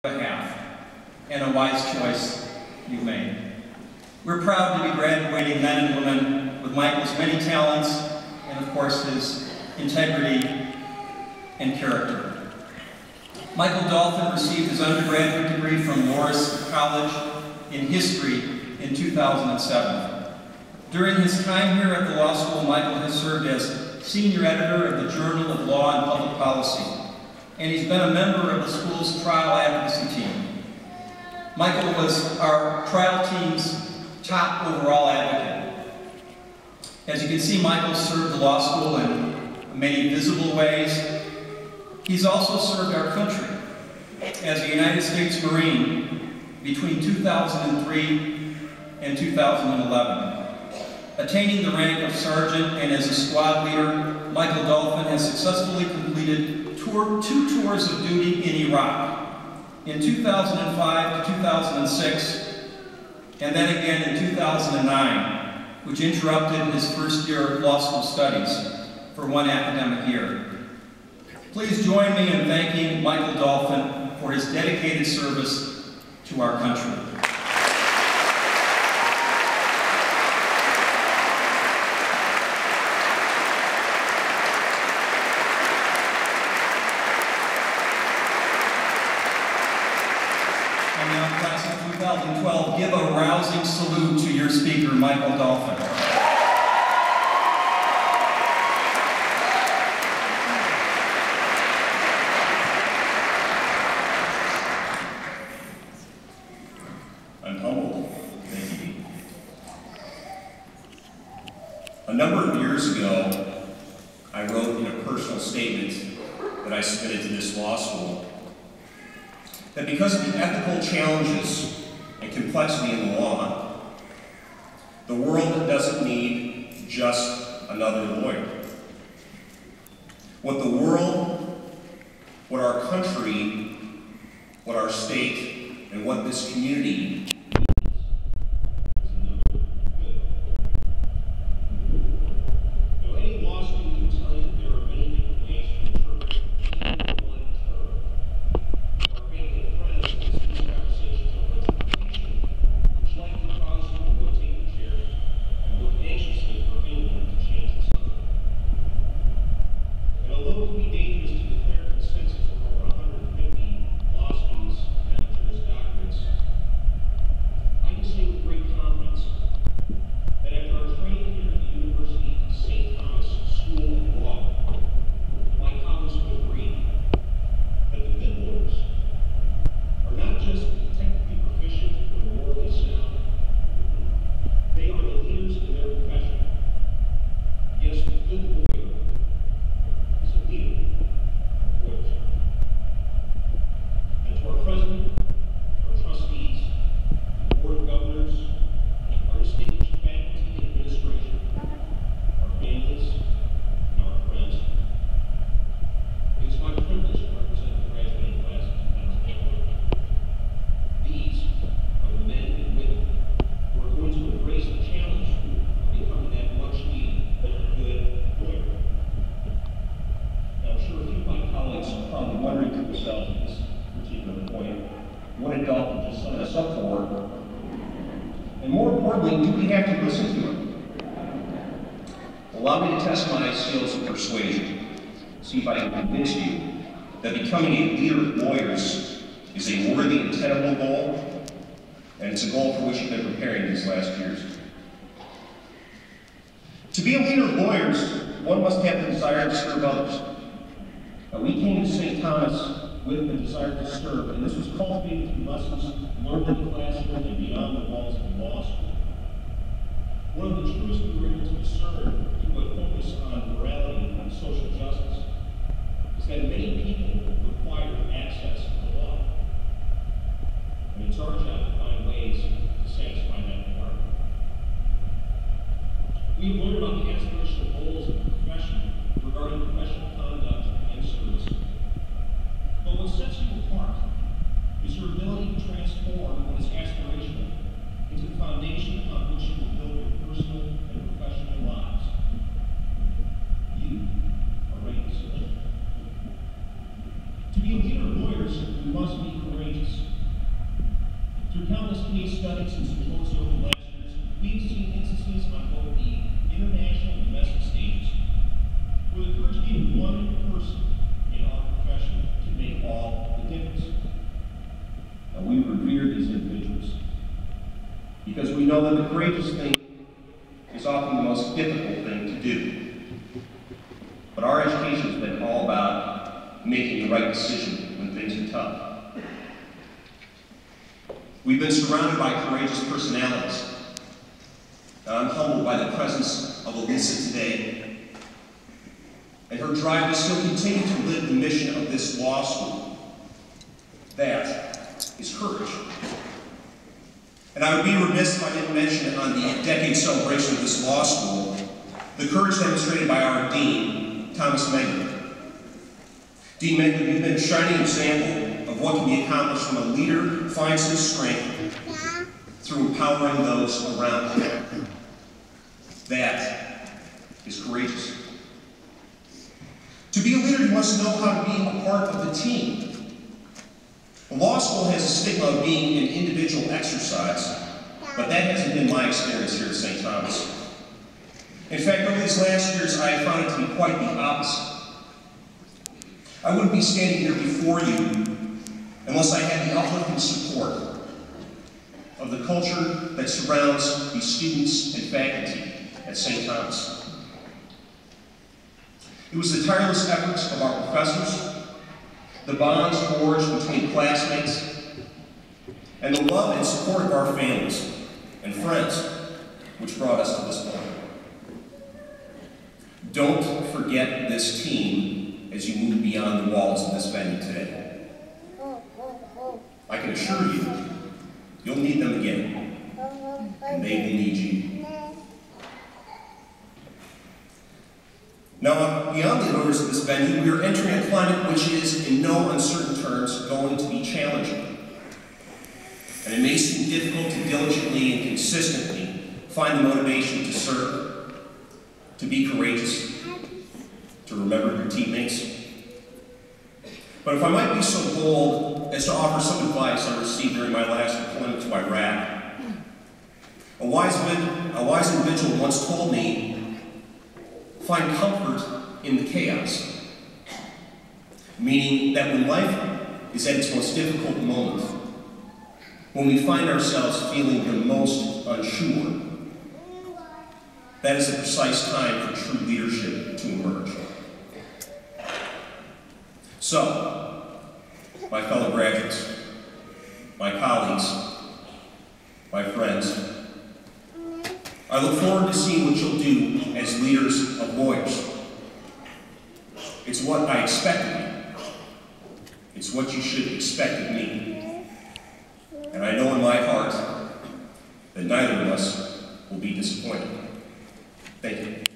behalf, and a wise choice you've made. We're proud to be graduating men and women with Michael's many talents and, of course, his integrity and character. Michael Dolphin received his undergraduate degree from Morris College in history in 2007. During his time here at the law school, Michael has served as senior editor of the Journal of Law and Public Policy, and he's been a member of the school's trial advocacy team. Michael was our trial team's top overall advocate. As you can see, Michael served the law school in many visible ways. He's also served our country as a United States Marine between 2003 and 2011. Attaining the rank of sergeant and as a squad leader, Michael Dolphin has successfully completed two tours of duty in Iraq, in 2005 to 2006, and then again in 2009, which interrupted his first year of law school studies for one academic year. Please join me in thanking Michael Dolphin for his dedicated service to our country. And now, class of 2012, give a rousing salute to your speaker, Michael Dolphin. I'm humbled. Thank you. A number of years ago, I wrote in a personal statement that I submitted to this law school that because of the ethical challenges and complexity in the law, the world doesn't need just another lawyer. What the world, what our country, what our state, and what this community what did Dolphin just sign us up for? And more importantly, do we have to listen to him? Allow me to test my skills of persuasion. See if I can convince you that becoming a leader of lawyers is a worthy and tenable goal, and it's a goal for which you've been preparing these last years. To be a leader of lawyers, one must have the desire to serve others. Now, we came to St. Thomas with the desire to serve, and this was cultivated through lessons learned in the classroom and beyond the walls of the law school. One of the truths we were able to discern through a focus on morality and social justice is that many people require access to the law. And it's our job to find ways to satisfy that requirement. We've learned about the aspirational goals of the profession regarding professional conduct and service. But what sets you apart is your ability to transform what is aspirational into the foundation upon which you will build your personal and professional lives. You are ready to serve. To be a leader of lawyers countless case studies and symposia over the last years, we've seen instances on both the international and domestic stages where the courage being one person in our profession can make all the difference. Now, we revere these individuals because we know that the courageous thing is often the most difficult thing to do. But our education has been all about making the right decision when things are tough. We've been surrounded by courageous personalities. I'm humbled by the presence of Elisa today and her drive to still continue to live the mission of this law school. That is courage. And I would be remiss if I didn't mention on the decade celebration of this law school the courage demonstrated by our dean, Thomas Menger. Dean Menger, you've been a shining example of what can be accomplished when a leader finds his strength through empowering those around him. That is courageous. To be a leader, you must know how to be a part of the team. Law school has a stigma of being an individual exercise, but that hasn't been my experience here at St. Thomas. In fact, over these last years, I have found it to be quite the opposite. I wouldn't be standing here before you unless I had the uplifting support of the culture that surrounds these students and faculty at St. Thomas. It was the tireless efforts of our professors, the bonds forged between classmates, and the love and support of our families and friends which brought us to this point. Don't forget this team as you move beyond the walls of this venue today. I can assure you, you'll need them again, and they will need you. Now, beyond the doors of this venue, we are entering a climate which is, in no uncertain terms, going to be challenging. And it may seem difficult to diligently and consistently find the motivation to serve, to be courageous, to remember your teammates. But if I might be so bold as to offer some advice I received during my last deployment to Iraq, a wise individual once told me, find comfort in the chaos. Meaning that when life is at its most difficult moment, when we find ourselves feeling the most unsure, that is the precise time for true leadership to emerge. So, my fellow graduates, my colleagues, my friends, I look forward to seeing what you'll do as leaders of lawyers. It's what I expect of you. It's what you should expect of me. And I know in my heart that neither of us will be disappointed. Thank you.